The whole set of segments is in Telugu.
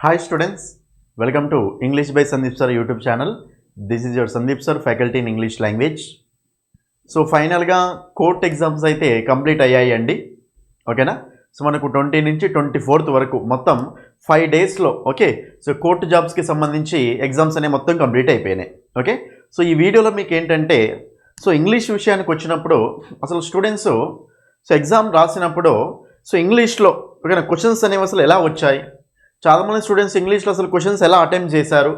Hi students, welcome to English by Sandeep Sir YouTube channel. This is your Sandeep Sir, faculty in English language. So final గా కోర్ట్ ఎగ్జామ్స్ అయితే కంప్లీట్ అయ్యాయండి. ఓకేనా? సో మనకు 20 నుంచి 24th వరకు మొత్తం 5 డేస్లో ఓకే. సో కోర్ట్ జాబ్స్కి సంబంధించి ఎగ్జామ్స్ అనేవి మొత్తం కంప్లీట్ అయిపోయినాయి. ఓకే. సో ఈ వీడియోలో మీకు ఏంటంటే సో ఇంగ్లీష్ విషయానికి వచ్చినప్పుడు అసలు స్టూడెంట్స్ సో ఎగ్జామ్ రాసినప్పుడు సో ఇంగ్లీష్లో ఓకేనా క్వశ్చన్స్ అనేవి అసలు ఎలా వచ్చాయి, చాలామంది స్టూడెంట్స్ ఇంగ్లీష్లో అసలు క్వశ్చన్స్ ఎలా అటెంప్ట్ చేశారు,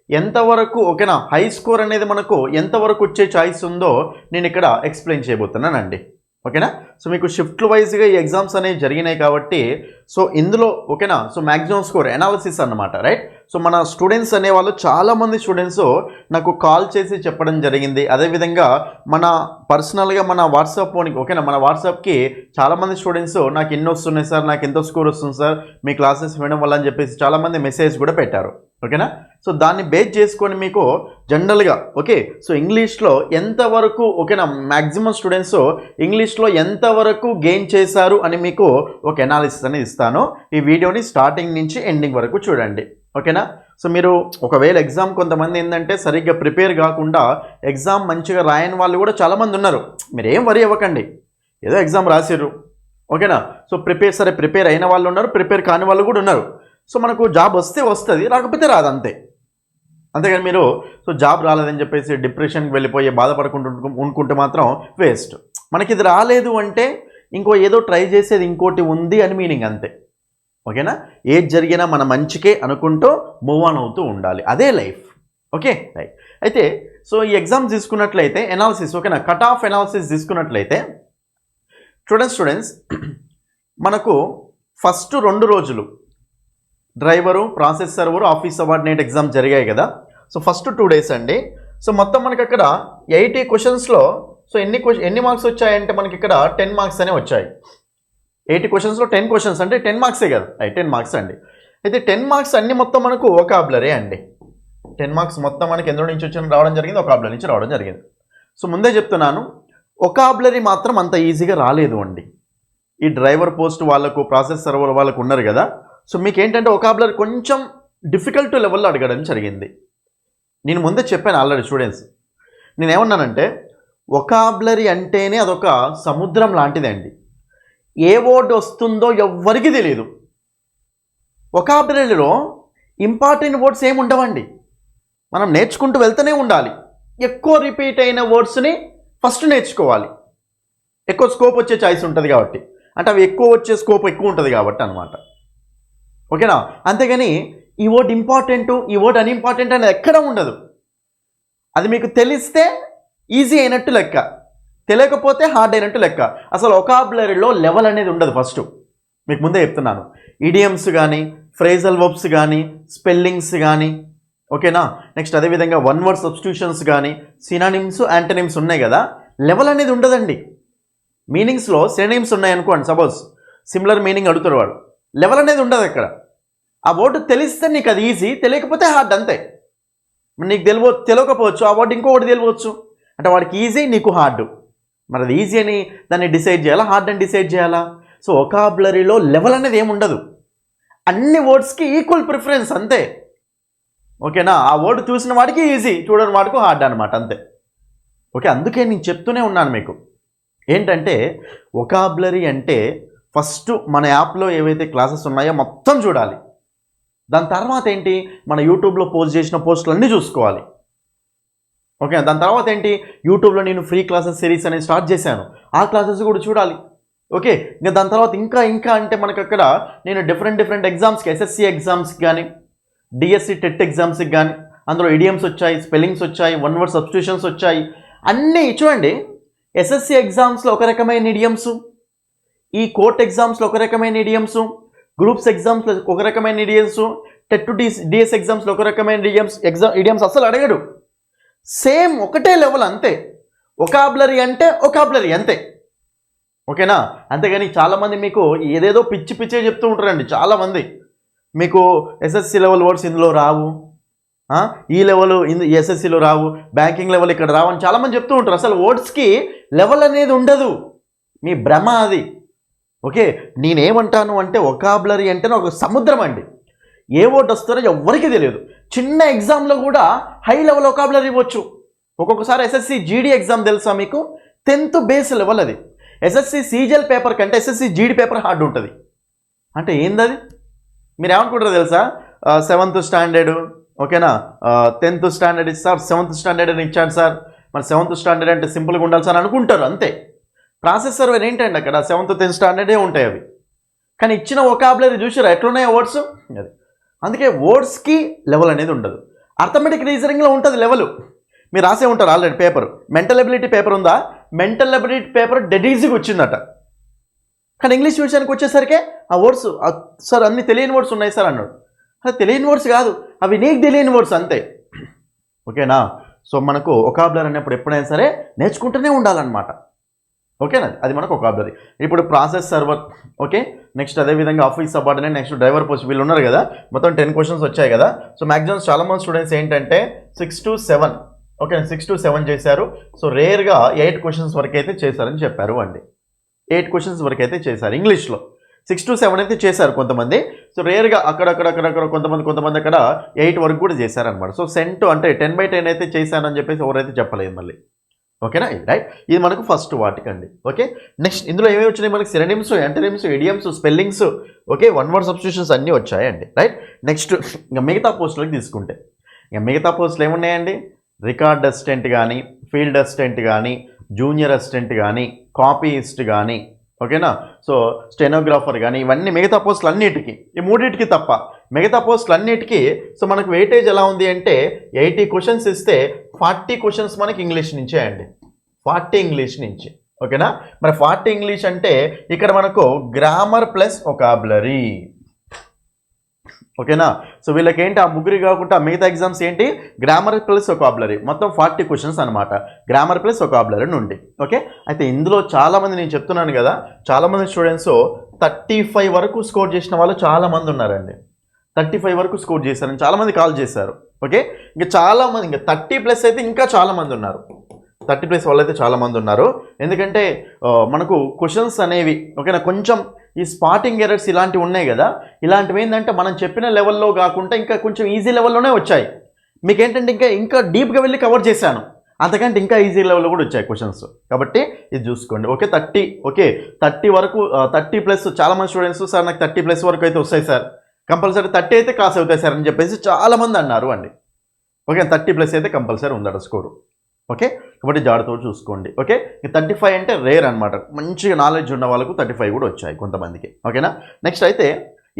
ఎంతవరకు ఓకేనా హై స్కోర్ అనేది మనకు ఎంతవరకు వచ్చే ఛాయిస్ ఉందో నేను ఇక్కడ ఎక్స్ప్లెయిన్ చేయబోతున్నానండి. ఓకేనా? సో మీకు షిఫ్ట్ వైజ్గా ఈ ఎగ్జామ్స్ అనేవి జరిగినాయి కాబట్టి సో ఇందులో ఓకేనా సో మ్యాక్సిమం స్కోర్ ఎనాలిసిస్ అన్నమాట, రైట్? సో మన స్టూడెంట్స్ అనేవాళ్ళు చాలామంది స్టూడెంట్స్ నాకు కాల్ చేసి చెప్పడం జరిగింది. అదేవిధంగా మన పర్సనల్గా మన వాట్సాప్ ఫోన్కి ఓకేనా మన వాట్సాప్కి చాలామంది స్టూడెంట్స్ నాకు ఎన్ని వస్తున్నాయి సార్, నాకు ఎంత స్కోర్ వస్తుంది సార్ మీ క్లాసెస్ వినడం వల్ల అని చెప్పేసి చాలామంది మెసేజ్ కూడా పెట్టారు. ఓకేనా? సో దాన్ని బేస్ చేసుకొని మీకు జనరల్గా ఓకే సో ఇంగ్లీష్లో ఎంతవరకు ఓకేనా మ్యాక్సిమం స్టూడెంట్స్ ఇంగ్లీష్లో ఎంతవరకు గెయిన్ చేశారు అని మీకు ఒక ఎనాలిసిస్ అనేది ఇస్తాను. ఈ వీడియోని స్టార్టింగ్ నుంచి ఎండింగ్ వరకు చూడండి. ఓకేనా? సో మీరు ఒకవేళ ఎగ్జామ్ కొంతమంది ఏంటంటే సరిగ్గా ప్రిపేర్ కాకుండా ఎగ్జామ్ మంచిగా రాయని వాళ్ళు కూడా చాలామంది ఉన్నారు. మీరు ఏం వరి అవ్వకండి, ఏదో ఎగ్జామ్ రాసిర్రు ఓకేనా. సో ప్రిపేర్ అయిన వాళ్ళు ఉన్నారు, ప్రిపేర్ కాని వాళ్ళు కూడా ఉన్నారు. సో మనకు జాబ్ వస్తే వస్తుంది, రాకపోతే రాదు, అంతే. అంతేగాని మీరు సో జాబ్ రాలేదని చెప్పేసి డిప్రెషన్కి వెళ్ళిపోయి బాధపడుకుంటుంటే మాత్రం వేస్ట్. మనకి ఇది రాలేదు అంటే ఇంకో ఏదో ట్రై చేసేది ఇంకోటి ఉంది అని మీనింగ్, అంతే. ఓకేనా? ఏది జరిగినా మన మంచికే అనుకుంటూ మూవ్ ఆన్ అవుతూ ఉండాలి, అదే లైఫ్. Okay right. అయితే సో ఈ ఎగ్జామ్ తీసుకున్నట్లయితే ఎనాలిసిస్ ఓకేనా కట్ ఆఫ్ ఎనాలిసిస్ తీసుకున్నట్లయితే స్టూడెంట్స్ మనకు ఫస్ట్ 2 రోజులు driver, process server, office subordinate exam జరిగాయి కదా. సో ఫస్ట్ 2 డేస్ అండి. సో మొత్తం మనకి అక్కడ 80 క్వశ్చన్స్లో సో ఎన్ని మార్క్స్ వచ్చాయంటే మనకి ఇక్కడ 10 మార్క్స్ అనే వచ్చాయి. 80 క్వశ్చన్స్లో 10 క్వశ్చన్స్ అంటే 10 మార్క్సే కదా, 10 మార్క్స్ అండి. అయితే 10 మార్క్స్ అన్ని మొత్తం మనకు వొకాబులరీ అండి. 10 మార్క్స్ మొత్తం మనకి ఎందులో నుంచి వచ్చి రావడం జరిగింది, వొకాబులరీ నుంచి రావడం జరిగింది. సో ముందే చెప్తున్నాను, వొకాబులరీ మాత్రం అంత ఈజీగా రాలేదు అండి. ఈ డ్రైవర్ పోస్ట్ వాళ్ళకు, ప్రాసెస్ సర్వర్ వాళ్ళకు ఉన్నారు కదా. సో మీకు ఏంటంటే వొకాబులరీ కొంచెం డిఫికల్ట్ లెవెల్లో అడగడం జరిగింది. నేను ముందే చెప్పాను ఆల్రెడీ స్టూడెంట్స్, నేనేమన్నానంటే వొకాబులరీ అంటేనే అదొక సముద్రం లాంటిదండి. ఏ వర్డ్ వస్తుందో ఎవ్వరికీ తెలియదు. వొకాబులరీలో ఇంపార్టెంట్ వర్డ్స్ ఏమి ఉండవండి, మనం నేర్చుకుంటూ వెళ్తూనే ఉండాలి. ఎక్కువ రిపీట్ అయిన వర్డ్స్ని ఫస్ట్ నేర్చుకోవాలి, ఎక్కువ స్కోప్ వచ్చే ఛాయిస్ ఉంటుంది కాబట్టి, అంటే అవి ఎక్కువ వచ్చే స్కోప్ ఎక్కువ ఉంటుంది కాబట్టి అనమాట. ఓకేనా? అంతేగాని ఈ వర్డ్ ఇంపార్టెంటు, ఈ వర్డ్ అన్ఇంపార్టెంట్ అనేది ఎక్కడ ఉండదు. అది మీకు తెలిస్తే ఈజీ అయినట్టు లెక్క, తెలియకపోతే హార్డ్ అయినట్టు లెక్క. అసలు వొకాబులరీలో లెవెల్ అనేది ఉండదు. ఫస్ట్ మీకు ముందే చెప్తున్నాను, ఇడియమ్స్ కానీ, ఫ్రేజల్ వర్బ్స్ కానీ, స్పెల్లింగ్స్ కానీ ఓకేనా. నెక్స్ట్ అదేవిధంగా వన్ వర్డ్ సబ్స్టిట్యూషన్స్ కానీ, సినానిమ్స్, యాంటనిమ్స్ ఉన్నాయి కదా. లెవెల్ అనేది ఉండదండి. మీనింగ్స్లో సినానిమ్స్ ఉన్నాయనుకోండి, సపోజ్ సిమిలర్ మీనింగ్ అడుగుతారు వాడు, లెవెల్ అనేది ఉండదు అక్కడ. ఆ వర్డ్ తెలిస్తే నీకు అది ఈజీ, తెలియకపోతే హార్డ్, అంతే. నీకు తెలియకపోవచ్చు, ఆ వర్డ్ ఇంకొకటి తెలియవచ్చు, అంటే వాడికి ఈజీ, నీకు హార్డ్. మరి అది ఈజీ అని దాన్ని డిసైడ్ చేయాలా, హార్డ్ అని డిసైడ్ చేయాలా? సో వొకాబులరీలో లెవెల్ అనేది ఏమి ఉండదు, అన్ని వర్డ్స్కి ఈక్వల్ ప్రిఫరెన్స్, అంతే. ఓకేనా? ఆ వర్డ్ చూసిన వాడికి ఈజీ, చూడని వాడికి హార్డ్ అనమాట, అంతే. ఓకే, అందుకే నేను చెప్తూనే ఉన్నాను మీకు ఏంటంటే వొకాబులరీ అంటే ఫస్ట్ మన యాప్లో ఏవైతే క్లాసెస్ ఉన్నాయో మొత్తం చూడాలి. దాని తర్వాత ఏంటి, మన యూట్యూబ్లో పోస్ట్ చేసిన పోస్టులు అన్నీ చూసుకోవాలి. ఓకే, దాని తర్వాత ఏంటి, యూట్యూబ్లో నేను ఫ్రీ క్లాసెస్ సిరీస్ అనేది స్టార్ట్ చేశాను, ఆ క్లాసెస్ కూడా చూడాలి. ఓకే, ఇంకా దాని తర్వాత ఇంకా అంటే మనకు అక్కడ నేను డిఫరెంట్ ఎగ్జామ్స్కి, ఎస్ఎస్సి ఎగ్జామ్స్కి కానీ, డిఎస్సి టెట్ ఎగ్జామ్స్కి కానీ అందులో ఇడియమ్స్ వచ్చాయి, స్పెల్లింగ్స్ వచ్చాయి, వన్ వర్డ్ సబ్స్టిట్యూషన్స్ వచ్చాయి, అన్నీ చూడండి. ఎస్ఎస్సి ఎగ్జామ్స్లో ఒక రకమైన ఇడియమ్స్, ఈ కోర్ట్ ఎగ్జామ్స్లో ఒక రకమైన ఇడియమ్స్, గ్రూప్స్ ఎగ్జామ్స్లో ఒక రకమైన ఇడియమ్స్, టెట్ డిఎస్ ఎగ్జామ్స్లో ఒక రకమైన ఇడియమ్స్ అస్సలు అడగడు. సేమ్ ఒకటే లెవెల్, అంతే. వొకాబులరీ అంటే వొకాబులరీ, అంతే. ఓకేనా? అంతేగాని చాలామంది మీకు ఏదేదో పిచ్చే చెప్తూ ఉంటారండి. చాలామంది మీకు ఎస్ఎస్సి లెవెల్ వర్డ్స్ ఇందులో రావు, ఈ లెవెల్ ఎస్ఎస్సిలో రావు, బ్యాంకింగ్ లెవెల్ ఇక్కడ రావు అని చాలామంది చెప్తూ ఉంటారు. అసలు వర్డ్స్కి లెవెల్ అనేది ఉండదు, మీ భ్రమ అది. ఓకే, నేనేమంటాను అంటే వొకాబులరీ అంటేనే ఒక సముద్రం అండి. ఏ వర్డ్ వస్తారో ఎవరికి తెలియదు. చిన్న ఎగ్జామ్లో కూడా హై లెవెల్ వొకాబులరీ ఇవ్వచ్చు. ఒక్కొక్కసారి ఎస్ఎస్సి జీడీ ఎగ్జామ్ తెలుసా మీకు? 10th బేస్ లెవెల్ అది. ఎస్ఎస్సి సీజీఎల్ పేపర్ కంటే ఎస్ఎస్సి జీడీ పేపర్ హార్డ్ ఉంటుంది. అంటే ఏందది? మీరు ఏమనుకుంటారో తెలుసా? 7th స్టాండర్డ్ ఓకేనా, 10th standard sir, 7th standard అని ఇచ్చాడు సార్, మరి 7th స్టాండర్డ్ అంటే సింపుల్గా ఉండాలి సార్ అనుకుంటారు అంతే. ప్రాసెసర్ ఏంటండి అక్కడ 7th 10th స్టాండర్డే ఉంటాయి అవి. కానీ ఇచ్చిన వొకాబులరీ చూసారా ఎట్లున్నాయో వర్డ్స్? అది అందుకే వర్డ్స్కి లెవెల్ అనేది ఉండదు. అర్థమెటిక్ రీజనింగ్లో ఉంటుంది లెవెల్. మీరు రాసే ఉంటారు already paper. Mental ability paper ఉందా? మెంటల్ ఎబిలిటీ పేపర్ డెడ్ ఈజీగా వచ్చిందట. కానీ ఇంగ్లీష్ విషయానికి వచ్చేసరికి ఆ వర్డ్స్ సార్ అన్ని తెలియని వర్డ్స్ ఉన్నాయి సార్ అన్నాడు. అది తెలియని వర్డ్స్ కాదు, అవి నీకు తెలియని వర్డ్స్ అంతే. ఓకేనా? సో మనకు వొకాబులరీ అనేప్పుడు ఎప్పుడైనా సరే నేర్చుకుంటూనే ఉండాలన్నమాట. ఓకేనా? అది మనకు వొకాబులరీ. ఇప్పుడు ప్రాసెస్ సర్వర్, ఓకే, నెక్స్ట్ అదేవిధంగా office subordinate, next driver post, వీళ్ళు ఉన్నారు కదా, మొత్తం 10 క్వశ్చన్స్ వచ్చాయి కదా. సో మ్యాక్సిమం చాలామంది స్టూడెంట్స్ ఏంటంటే 6 to 7, ఓకే 6 to 7 చేశారు. సో రేర్గా 8 క్వశ్చన్స్ వరకు అయితే చేశారని చెప్పారు అండి. 8 క్వశ్చన్స్ వరకు అయితే చేశారు ఇంగ్లీష్లో. 6 to 7 అయితే చేశారు కొంతమంది. సో రేర్గా అక్కడక్కడ కొంతమంది అక్కడ 8 వరకు కూడా చేశారనమాట. సో సెంట్ అంటే 10/10 అయితే చేశానని చెప్పేసి ఎవరైతే చెప్పలేదు మళ్ళీ. ఓకేనా? ఇది రైట్. ఇది మనకు ఫస్ట్ వాటికండి. ఓకే, నెక్స్ట్ ఇందులో ఏమేమి వచ్చినాయి మనకి? Synonyms, antonyms, idioms, spellings, okay, one word substitutions అన్నీ వచ్చాయండి. రైట్. నెక్స్ట్ ఇంకా మిగతా పోస్టులకు తీసుకుంటే, ఇంకా మిగతా పోస్టులు ఏమున్నాయండి? రికార్డ్ అసిస్టెంట్ కానీ, ఫీల్డ్ అసిస్టెంట్ కానీ, జూనియర్ అసిస్టెంట్ కానీ, కాపీయిస్ట్ కానీ, ఓకేనా, సో స్టెనోగ్రాఫర్ కానీ, ఇవన్నీ మిగతా పోస్టులు అన్నిటికీ, ఈ మూడింటికి తప్ప మిగతా పోస్టులు అన్నిటికీ సో మనకు వెయిటేజ్ ఎలా ఉంది అంటే 80 క్వశ్చన్స్ ఇస్తే 40 క్వశ్చన్స్ మనకి ఇంగ్లీష్ నుంచే అండి. 40 ఇంగ్లీష్ నుంచి. ఓకేనా? మరి 40 ఇంగ్లీష్ అంటే ఇక్కడ మనకు గ్రామర్ ప్లస్ వొకాబులరీ. ఓకేనా? సో వీళ్ళకి ఏంటి, ఆ ముగ్గురు కాకుండా మిగతా ఎగ్జామ్స్ ఏంటి? గ్రామర్ ప్లస్ వొకాబులరీ, మొత్తం 40 క్వశ్చన్స్ అనమాట గ్రామర్ ప్లస్ వొకాబులరీ నుండి. ఓకే, అయితే ఇందులో చాలామంది, నేను చెప్తున్నాను కదా, చాలామంది స్టూడెంట్స్ 35 వరకు స్కోర్ చేసిన వాళ్ళు చాలామంది ఉన్నారండి. 35 వరకు స్కోర్ చేశారని చాలామంది కాల్ చేశారు. ఓకే, ఇంకా చాలామంది, ఇంకా 30+ అయితే ఇంకా చాలామంది ఉన్నారు. 30+ వాళ్ళు అయితే చాలామంది ఉన్నారు. ఎందుకంటే మనకు క్వశ్చన్స్ అనేవి ఓకేనా కొంచెం ఈ స్పాటింగ్ ఎర్రర్స్ ఇలాంటివి ఉన్నాయి కదా, ఇలాంటివి ఏంటంటే మనం చెప్పిన లెవెల్లో కాకుండా ఇంకా కొంచెం ఈజీ లెవెల్లోనే వచ్చాయి. మీకేంటంటే ఇంకా డీప్గా వెళ్ళి కవర్ చేశాను, అంతకంటే ఇంకా ఈజీ లెవెల్లో కూడా వచ్చాయి క్వశ్చన్స్. కాబట్టి ఇది చూసుకోండి. ఓకే, 30 వరకు 30+ చాలామంది స్టూడెంట్స్ సార్ నాకు 30+ వరకు అయితే వస్తాయి సార్, కంపల్సరీ 30 అయితే క్రాస్ అవుతాయి సార్ అని చెప్పేసి చాలామంది అన్నారు అండి. ఓకే, 30+ అయితే కంపల్సరీ ఉందట స్కోరు. ఓకే, కాబట్టి జాగ్రత్తగా చూసుకోండి. ఓకే, 35 అంటే రేర్ అనమాట. మంచిగా నాలెడ్జ్ ఉన్న వాళ్ళకు 35 కూడా వచ్చాయి కొంతమందికి. ఓకేనా? నెక్స్ట్ అయితే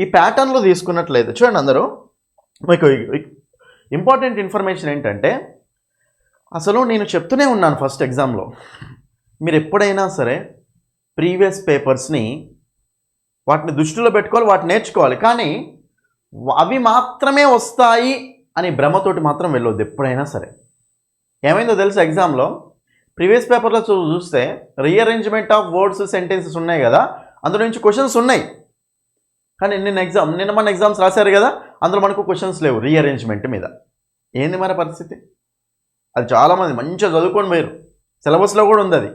ఈ ప్యాటర్న్లో తీసుకున్నట్లయితే చూడండి అందరూ, మీకు ఇంపార్టెంట్ ఇన్ఫర్మేషన్ ఏంటంటే, అసలు నేను చెప్తూనే ఉన్నాను ఫస్ట్ ఎగ్జామ్లో, మీరు ఎప్పుడైనా సరే ప్రీవియస్ పేపర్స్ని వాటిని దృష్టిలో పెట్టుకోవాలి, వాటిని నేర్చుకోవాలి. కానీ అవి మాత్రమే వస్తాయి అని భ్రమతోటి మాత్రం వెళ్ళొద్దు ఎప్పుడైనా సరే. ఏమైందో తెలుసా, ఎగ్జామ్లో ప్రీవియస్ పేపర్లో చూస్తే రీఅరేంజ్మెంట్ ఆఫ్ వర్డ్స్, సెంటెన్సెస్ ఉన్నాయి కదా, అందులో నుంచి క్వశ్చన్స్ ఉన్నాయి. కానీ నిన్న మన ఎగ్జామ్స్ రాశారు కదా, అందులో మనకు క్వశ్చన్స్ లేవు రీఅరేంజ్మెంట్ మీద. ఏంది మరి పరిస్థితి? అది చాలామంది మంచిగా చదువుకొని పోయారు, సిలబస్లో కూడా ఉంది అది,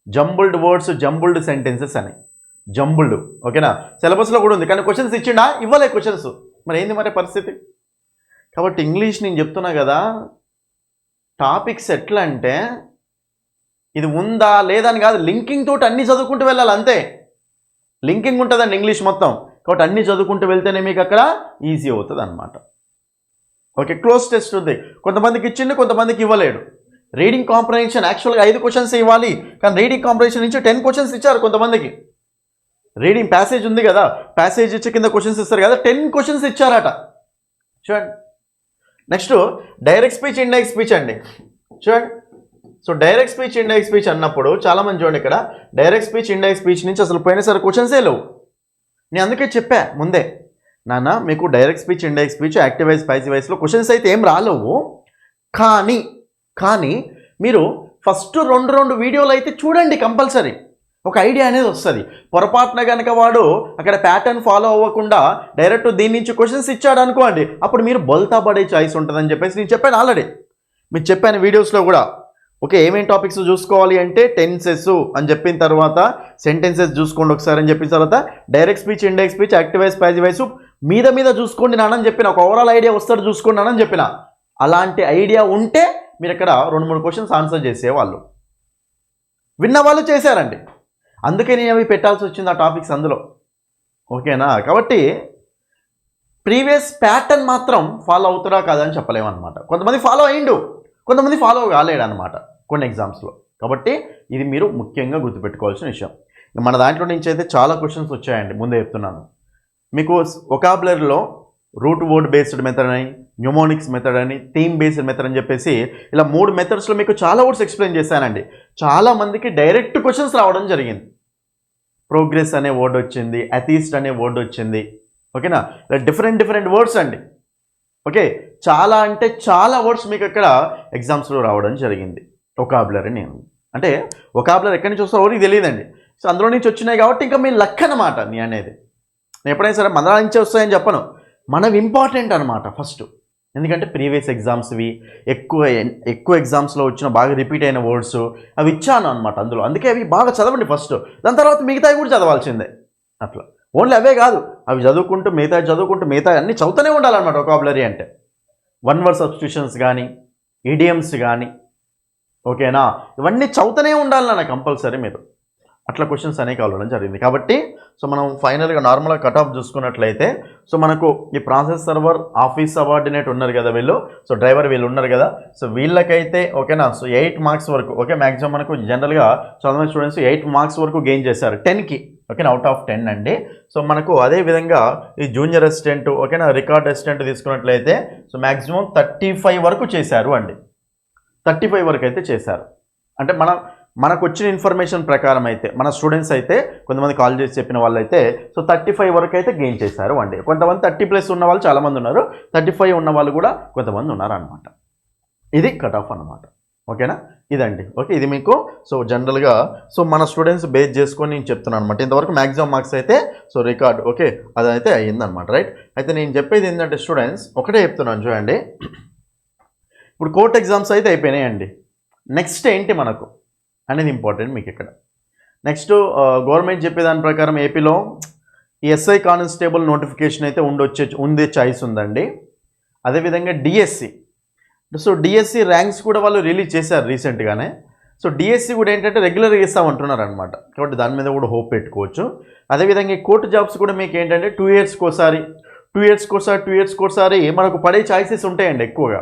జంబుల్డ్ వర్డ్స్, జంబుల్డ్ సెంటెన్సెస్ అని. జంబుల్డ్, ఓకేనా, సిలబస్లో కూడా ఉంది. కానీ క్వశ్చన్స్ ఇచ్చిండా? ఇవ్వలే క్వశ్చన్స్. మరి ఏంది మరి పరిస్థితి? కాబట్టి ఇంగ్లీష్ నేను చెప్తున్నా కదా, టాపిక్స్ ఎట్లా అంటే ఇది ఉందా లేదా అని కాదు, లింకింగ్ తోటి అన్నీ చదువుకుంటూ వెళ్ళాలి అంతే. లింకింగ్ ఉంటుందండి ఇంగ్లీష్ మొత్తం. కాబట్టి అన్నీ చదువుకుంటూ వెళ్తేనే మీకు అక్కడ ఈజీ అవుతుంది అనమాట. ఓకే, క్లోజ్ టెస్ట్ ఉంది, కొంతమందికి ఇచ్చిండు, కొంతమందికి ఇవ్వలేడు. రీడింగ్ కాంప్రహెన్షన్ యాక్చువల్గా 5 క్వశ్చన్స్ ఇవ్వాలి, కానీ రీడింగ్ కాంప్రహెన్షన్ నుంచి 10 క్వశ్చన్స్ ఇచ్చారు కొంతమందికి. రీడింగ్ ప్యాసేజ్ ఉంది కదా, ప్యాసేజ్ ఇచ్చి కింద క్వశ్చన్స్ ఇస్తారు కదా, 10 క్వశ్చన్స్ ఇచ్చారట. చూడండి. Next direct speech, indirect speech అండి. చూడండి, so direct speech, indirect speech అన్నప్పుడు చాలామంది చూడండి, ఇక్కడ డైరెక్ట్ స్పీచ్, ఇండైరెక్ట్ స్పీచ్ నుంచి అసలు పోయినసారి క్వశ్చన్సే లేవు. నేను అందుకే చెప్పా ముందే, నాన్న మీకు direct speech, indirect speech, active voice, passive వాయిస్లో క్వశ్చన్స్ అయితే ఏం రాలేవు. కానీ మీరు ఫస్ట్ 2 వీడియోలు అయితే చూడండి, కంపల్సరీ ఒక ఐడియా అనేది వస్తుంది. పొరపాటున కనుక వాడు అక్కడ ప్యాటర్న్ ఫాలో అవ్వకుండా డైరెక్ట్ దీని నుంచి క్వశ్చన్స్ ఇచ్చాడు అనుకోండి, అప్పుడు మీరు బొల్తా పడే ఛాయిస్ ఉంటుందని చెప్పేసి నేను చెప్పాను ఆల్రెడీ, మీకు చెప్పాను వీడియోస్లో కూడా. ఓకే, ఏమేమి టాపిక్స్ చూసుకోవాలి అంటే టెన్సెస్ అని చెప్పిన తర్వాత సెంటెన్సెస్ చూసుకోండి ఒకసారి అని చెప్పిన తర్వాత direct speech, indirect speech, active voice, passive voice, మీద చూసుకోండి నానని చెప్పిన, ఒక ఓవరాల్ ఐడియా వస్తాడు చూసుకోండి నానని చెప్పిన. అలాంటి ఐడియా ఉంటే మీరు ఇక్కడ 2-3 క్వశ్చన్స్ ఆన్సర్ చేసేవాళ్ళు, విన్న వాళ్ళు చేశారండి. అందుకే నేను అవి పెట్టాల్సి వచ్చింది ఆ టాపిక్స్ అందులో. ఓకేనా? కాబట్టి ప్రీవియస్ ప్యాటర్న్ మాత్రం ఫాలో అవుతారా కాదని చెప్పలేమన్నమాట. కొంతమంది ఫాలో అయ్యిండు, కొంతమంది ఫాలో కాలేడు అనమాట కొన్ని ఎగ్జామ్స్లో. కాబట్టి ఇది మీరు ముఖ్యంగా గుర్తుపెట్టుకోవాల్సిన విషయం. మన దాంట్లో నుంచి అయితే చాలా క్వశ్చన్స్ వచ్చాయండి, ముందే చెప్తున్నాను మీకు. వొకాబులరీలో రూట్ వర్డ్ బేస్డ్ మెథడ్ అని, న్యూమోనిక్స్ మెథడ్ అని, థీమ్ బేస్డ్ మెథడ్ అని చెప్పేసి ఇలా 3 మెథడ్స్లో మీకు చాలా వర్డ్స్ ఎక్స్ప్లెయిన్ చేశానండి. చాలామందికి డైరెక్ట్ క్వశ్చన్స్ రావడం జరిగింది. ప్రోగ్రెస్ అనే వర్డ్ వచ్చింది, అథీస్ట్ అనే వర్డ్ వచ్చింది. ఓకేనా? డిఫరెంట్ వర్డ్స్ అండి. ఓకే, చాలా అంటే చాలా వర్డ్స్ మీకు ఇక్కడ ఎగ్జామ్స్లో రావడం జరిగింది. వొకాబులరీ నేను అంటే వొకాబులరీ ఎక్కడి నుంచి వస్తారో ఎవరికి తెలియదండి. సో అందులో నుంచి వచ్చినాయి కాబట్టి ఇంకా మీ లక్ అనమాట. నేను అనేది నేను ఎప్పుడైనా సరే మన నుంచి వస్తాయని చెప్పను, మనవి ఇంపార్టెంట్ అనమాట ఫస్ట్. ఎందుకంటే ప్రీవియస్ ఎగ్జామ్స్వి ఎక్కువ ఎగ్జామ్స్లో వచ్చిన బాగా రిపీట్ అయిన వర్డ్స్ అవి ఇచ్చాను అనమాట అందులో. అందుకే అవి బాగా చదవండి ఫస్ట్, దాని తర్వాత మిగతావి కూడా చదవాల్సిందే. అట్లా ఓన్లీ అవే కాదు, అవి చదువుకుంటూ మిగతా అన్నీ చదువుతూనే ఉండాలన్నమాట. వొకాబులరీ అంటే 1 word సబ్స్టిట్యూషన్స్ కానీ, ఇడియమ్స్ కానీ, ఓకేనా, ఇవన్నీ చదువుతూనే ఉండాలన్న కంపల్సరీ మీరు. అట్లా క్వశ్చన్స్ అనేవి కావడం జరిగింది. కాబట్టి సో మనం ఫైనల్గా నార్మల్గా కట్ ఆఫ్ చూసుకున్నట్లయితే సో మనకు ఈ ప్రాసెస్ సర్వర్, ఆఫీస్ సబార్డినేట్ ఉన్నారు కదా వీళ్ళు, సో డ్రైవర్ వీళ్ళు ఉన్నారు కదా, సో వీళ్ళకైతే ఓకేనా. సో 8 మార్క్స్ వరకు ఓకే, మ్యాక్సిమం మనకు జనరల్గా చాలా స్టూడెంట్స్ 8 మార్క్స్ వరకు గెయిన్ చేశారు 10కి. ఓకేనా, అవుట్ ఆఫ్ 10 అండి. సో మనకు అదేవిధంగా ఈ జూనియర్ అసిస్టెంట్ ఓకేనా, రికార్డ్ అసిస్టెంట్ తీసుకున్నట్లయితే సో మ్యాక్సిమం 35 వరకు చేశారు అండి. 35 వరకు అయితే చేశారు. అంటే మనకు వచ్చిన ఇన్ఫర్మేషన్ ప్రకారం అయితే మన స్టూడెంట్స్ అయితే కొంతమంది కాల్ చేసి చెప్పిన వాళ్ళు అయితే సో 35 వరకు అయితే గెయిన్ చేశారు అండి. కొంతమంది 30+ ఉన్న వాళ్ళు చాలామంది ఉన్నారు, 35 ఉన్న వాళ్ళు కూడా కొంతమంది ఉన్నారు అనమాట. ఇది కట్ ఆఫ్ అనమాట. ఓకేనా, ఇదండి. ఓకే, ఇది మీకు సో జనరల్గా సో మన స్టూడెంట్స్ బేస్ చేసుకొని నేను చెప్తున్నాను అనమాట. ఇంతవరకు మ్యాక్సిమం మార్క్స్ అయితే సో రికార్డ్ ఓకే అదైతే అయ్యిందనమాట. రైట్, అయితే నేను చెప్పేది ఏంటంటే స్టూడెంట్స్ ఒకటే చెప్తున్నాను చూడండి. ఇప్పుడు కోర్ట్ ఎగ్జామ్స్ అయితే అయిపోయినాయండి. నెక్స్ట్ ఏంటి మనకు అనేది ఇంపార్టెంట్ మీకు ఇక్కడ. నెక్స్ట్ గవర్నమెంట్ చెప్పేదాని ప్రకారం ఏపీలో ఈ ఎస్ఐ కానిస్టేబుల్ నోటిఫికేషన్ అయితే ఉండే ఛాయిస్ ఉందండి. అదేవిధంగా డిఎస్సి, సో డిఎస్సి ర్యాంక్స్ కూడా వాళ్ళు రిలీజ్ చేశారు రీసెంట్గానే. సో డిఎస్సి కూడా ఏంటంటే రెగ్యులర్గా ఇస్తామంటున్నారు అనమాట. కాబట్టి దాని మీద కూడా హోప్ పెట్టుకోవచ్చు. అదేవిధంగా ఈ కోర్టు జాబ్స్ కూడా మీకు ఏంటంటే 2 ఇయర్స్కి ఒకసారి మనకు పడే ఛాయిసెస్ ఉంటాయండి ఎక్కువగా,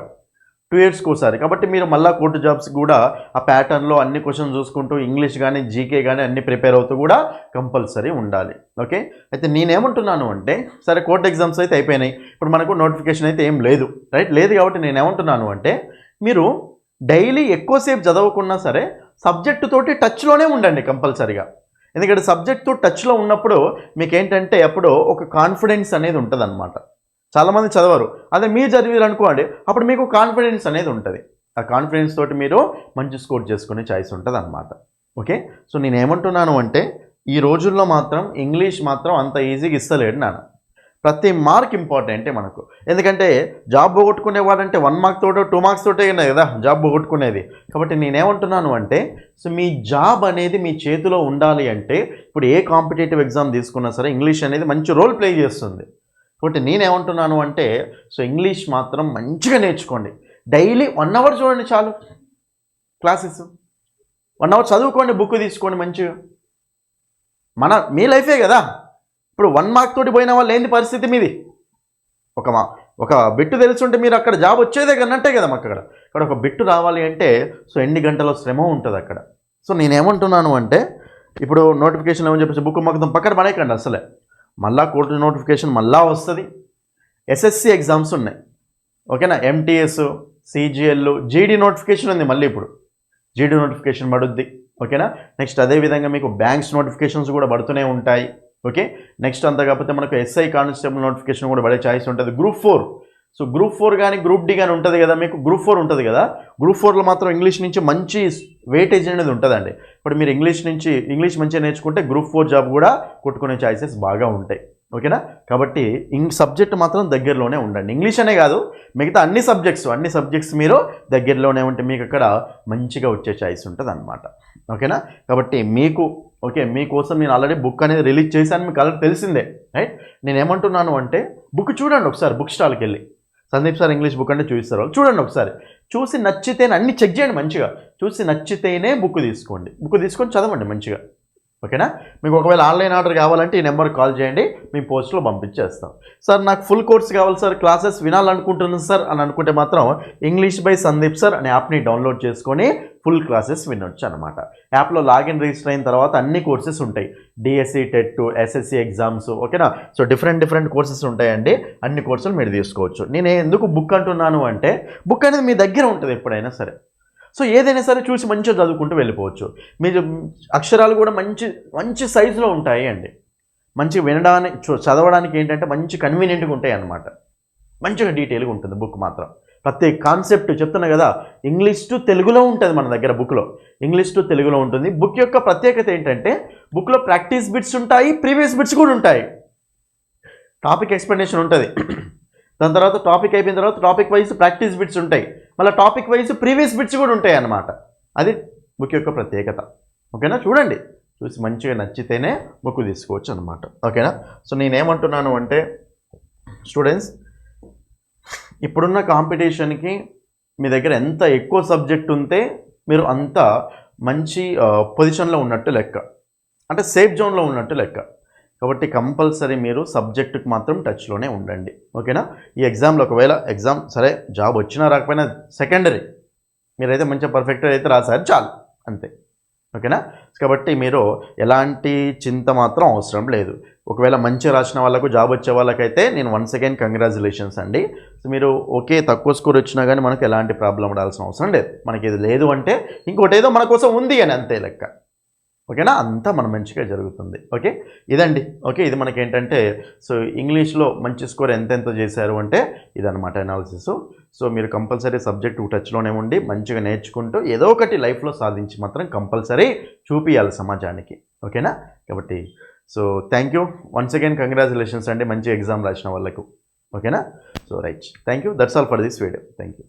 2 ఇయర్స్కి ఒకసారి. కాబట్టి మీరు మళ్ళీ కోర్టు జాబ్స్ కూడా ఆ ప్యాటర్న్లో అన్ని క్వశ్చన్స్ చూసుకుంటూ ఇంగ్లీష్ కానీ జీకే కానీ అన్ని ప్రిపేర్ అవుతూ కూడా కంపల్సరీ ఉండాలి. ఓకే, అయితే నేనేమంటున్నాను అంటే సరే కోర్టు ఎగ్జామ్స్ అయితే అయిపోయినాయి, ఇప్పుడు మనకు నోటిఫికేషన్ అయితే ఏం లేదు. రైట్, లేదు. కాబట్టి నేనేమంటున్నాను అంటే మీరు డైలీ ఎక్కువసేపు చదవకున్నా సరే సబ్జెక్టు తోటి టచ్లోనే ఉండండి కంపల్సరీగా. ఎందుకంటే సబ్జెక్ట్తో టచ్లో ఉన్నప్పుడు మీకు ఏంటంటే అప్పుడు ఒక కాన్ఫిడెన్స్ అనేది ఉంటుంది అనమాట. చాలామంది చదవరు, అదే మీరు చదివారు అనుకోండి, అప్పుడు మీకు కాన్ఫిడెన్స్ అనేది ఉంటుంది. ఆ కాన్ఫిడెన్స్ తోటి మీరు మంచి స్కోర్ చేసుకునే ఛాయిస్ ఉంటుంది అనమాట. ఓకే, సో నేను ఏమంటున్నాను అంటే ఈ రోజుల్లో మాత్రం ఇంగ్లీష్ మాత్రం అంత ఈజీగా ఇస్తలేడు నాన్న. ప్రతి మార్క్ ఇంపార్టెంటే మనకు. ఎందుకంటే జాబ్ పోగొట్టుకునేవాడంటే 1 మార్క్ తోటో 2 మార్క్స్ తోటే కదా జాబ్ పోగొట్టుకునేది. కాబట్టి నేనేమంటున్నాను అంటే సో మీ జాబ్ అనేది మీ చేతిలో ఉండాలి అంటే ఇప్పుడు ఏ కాంపిటేటివ్ ఎగ్జామ్ తీసుకున్నా సరే ఇంగ్లీష్ అనేది మంచి రోల్ ప్లే చేస్తుంది. కాబట్టి నేనేమంటున్నాను అంటే సో ఇంగ్లీష్ మాత్రం మంచిగా నేర్చుకోండి. డైలీ 1 అవర్ చూడండి చాలు, క్లాసెస్ 1 అవర్ చదువుకోండి, బుక్ తీసుకోండి మంచిగా. మీ లైఫే కదా. ఇప్పుడు 1 మార్క్ తోటి పోయిన వాళ్ళు ఏంది పరిస్థితి మీది? ఒక బిట్టు తెలుసుంటే మీరు అక్కడ జాబ్ వచ్చేదే కన్నట్టే కదా. మాకు అక్కడ ఒక బిట్టు రావాలి అంటే సో ఎన్ని గంటల శ్రమ ఉంటుంది అక్కడ. సో నేనేమంటున్నాను అంటే ఇప్పుడు నోటిఫికేషన్ ఏమని చెప్పేసి బుక్ మొత్తం పక్కన పడేయకండి అసలే. మళ్ళా కోర్టు నోటిఫికేషన్ మళ్ళా వస్తుంది. ఎస్ఎస్సి ఎగ్జామ్స్ ఉన్నాయి ఓకేనా, ఎంటీఎస్, సిజిఎల్, జీడీ నోటిఫికేషన్ ఉంది మళ్ళీ. ఇప్పుడు జీడీ నోటిఫికేషన్ పడుద్ది ఓకేనా. నెక్స్ట్ అదేవిధంగా మీకు బ్యాంక్స్ నోటిఫికేషన్స్ కూడా పడుతూనే ఉంటాయి. ఓకే, నెక్స్ట్ అంతా కాకపోతే మనకు ఎస్ఐ కానిస్టేబుల్ నోటిఫికేషన్ కూడా పడే ఛాయిస్ ఉంటుంది. గ్రూప్ 4, సో గ్రూప్ 4 కానీ గ్రూప్ డి కానీ ఉంటుంది కదా మీకు. గ్రూప్ 4 ఉంటుంది కదా, గ్రూప్ 4లో మాత్రం ఇంగ్లీష్ నుంచి మంచి వెయిటేజ్ అనేది ఉంటుందండి. ఇప్పుడు మీరు ఇంగ్లీష్ మంచిగా నేర్చుకుంటే గ్రూప్ 4 జాబ్ కూడా కొట్టుకునే ఛాయిసెస్ బాగా ఉంటాయి. ఓకేనా. కాబట్టి సబ్జెక్ట్ మాత్రం దగ్గరలోనే ఉండండి. ఇంగ్లీష్ అనే కాదు, మిగతా అన్ని సబ్జెక్ట్స్ మీరు దగ్గరలోనే ఉంటే మీకు అక్కడ మంచిగా వచ్చే ఛాయిస్ ఉంటుంది అనమాట. ఓకేనా. కాబట్టి మీకోసం నేను ఆల్రెడీ బుక్ అనేది రిలీజ్ చేశాను, మీకు ఆల్రెడీ తెలిసిందే, రైట్. నేను ఏమంటున్నాను అంటే బుక్ చూడండి ఒకసారి, బుక్ స్టాల్కి వెళ్ళి సందీప్ సార్ ఇంగ్లీష్ బుక్ అంటే చూపిస్తారు, చూడండి ఒకసారి, చూసి నచ్చితేనే అన్ని చెక్ చేయండి మంచిగా, చూసి నచ్చితేనే బుక్ తీసుకొని చదవండి మంచిగా. ఓకేనా. మీకు ఒకవేళ ఆన్లైన్ ఆర్డర్ కావాలంటే ఈ నెంబర్కి కాల్ చేయండి, మీ పోస్ట్లో పంపించేస్తాం. సార్ నాకు ఫుల్ కోర్స్ కావాలి సార్, క్లాసెస్ వినాలనుకుంటున్నాను సార్ అని అనుకుంటే మాత్రం ఇంగ్లీష్ బై సందీప్ సార్ అనే యాప్ని డౌన్లోడ్ చేసుకొని ఫుల్ క్లాసెస్ వినొచ్చు అనమాట. యాప్లో లాగిన్ రిజిస్టర్ అయిన తర్వాత అన్ని కోర్సెస్ ఉంటాయి, డిఎస్సి, టెట్, ఎస్ఎస్సి ఎగ్జామ్స్. ఓకేనా. సో డిఫరెంట్ కోర్సెస్ ఉంటాయండి, అన్ని కోర్సులు మీరు తీసుకోవచ్చు. నేను ఎందుకు బుక్ అంటున్నాను అంటే బుక్ అనేది మీ దగ్గర ఉంటుంది ఎప్పుడైనా సరే. సో ఏదైనా సరే చూసి మంచిగా చదువుకుంటూ వెళ్ళిపోవచ్చు. మీరు అక్షరాలు కూడా మంచి సైజులో ఉంటాయి అండి, మంచిగా వినడానికి చదవడానికి ఏంటంటే మంచి కన్వీనియంట్గా ఉంటాయి అన్నమాట. మంచిగా డీటెయిల్గా ఉంటుంది బుక్ మాత్రం. ప్రతి కాన్సెప్ట్ చెప్తున్నా కదా, ఇంగ్లీష్ టు తెలుగులో ఉంటుంది మన దగ్గర బుక్లో, ఇంగ్లీష్ టు తెలుగులో ఉంటుంది. బుక్ యొక్క ప్రత్యేకత ఏంటంటే బుక్లో ప్రాక్టీస్ బిట్స్ ఉంటాయి, ప్రీవియస్ బిట్స్ కూడా ఉంటాయి, టాపిక్ ఎక్స్ప్లెనేషన్ ఉంటుంది, దాని తర్వాత టాపిక్ అయిపోయిన తర్వాత టాపిక్ వైజ్ ప్రాక్టీస్ బిట్స్ ఉంటాయి, మళ్ళీ టాపిక్ వైజ్ ప్రీవియస్ బిట్స్ కూడా ఉంటాయి అన్నమాట. అది బుక్ యొక్క ప్రత్యేకత. ఓకేనా. చూసి మంచిగా నచ్చితేనే బుక్ తీసుకోవచ్చు అనమాట. ఓకేనా. సో నేనేమంటున్నాను అంటే స్టూడెంట్స్, ఇప్పుడున్న కాంపిటీషన్కి మీ దగ్గర ఎంత ఎక్కువ సబ్జెక్ట్ ఉంటే మీరు అంత మంచి పొజిషన్లో ఉన్నట్టు లెక్క, అంటే సేఫ్ జోన్లో ఉన్నట్టు లెక్క. కాబట్టి కంపల్సరీ మీరు సబ్జెక్టుకి మాత్రం టచ్లోనే ఉండండి. ఓకేనా. ఈ ఎగ్జామ్లో ఒకవేళ సరే జాబ్ వచ్చినా రాకపోయినా సెకండరీ, మీరైతే మంచిగా పర్ఫెక్ట్గా అయితే రాశారు చాలు, అంతే. ఓకేనా. కాబట్టి మీరు ఎలాంటి చింత మాత్రం అవసరం లేదు. ఒకవేళ మంచిగా రాసిన వాళ్ళకు జాబ్ వచ్చే వాళ్ళకైతే నేను వన్స్ అగైన్ కంగ్రాచులేషన్స్ అండి. సో మీరు తక్కువ స్కోర్ వచ్చినా కానీ మనకు ఎలాంటి ప్రాబ్లం పడాల్సిన అవసరం లేదు. మనకి ఇది లేదు అంటే ఇంకోటి ఏదో మన కోసం ఉంది అని అంతే లెక్క. ఓకేనా. అంతా మన మంచిగా జరుగుతుంది. ఓకే, ఇదండి. ఓకే, ఇది మనకి ఏంటంటే సో ఇంగ్లీష్లో మంచి స్కోర్ ఎంతెంత చేశారు అంటే ఇదన్నమాట అనాలిసిస్. సో మీరు కంపల్సరీ సబ్జెక్ట్ టచ్లోనే ఉండి మంచిగా నేర్చుకుంటూ ఏదో ఒకటి లైఫ్లో సాధించి మాత్రం కంపల్సరీ చూపియాలి సమాజానికి. ఓకేనా. కాబట్టి so thank you once again, congratulations అండి మంచి ఎగ్జామ్ రాసిన వాళ్ళకు. ఓకేనా. So right, thank you. That's all for this video. Thank you.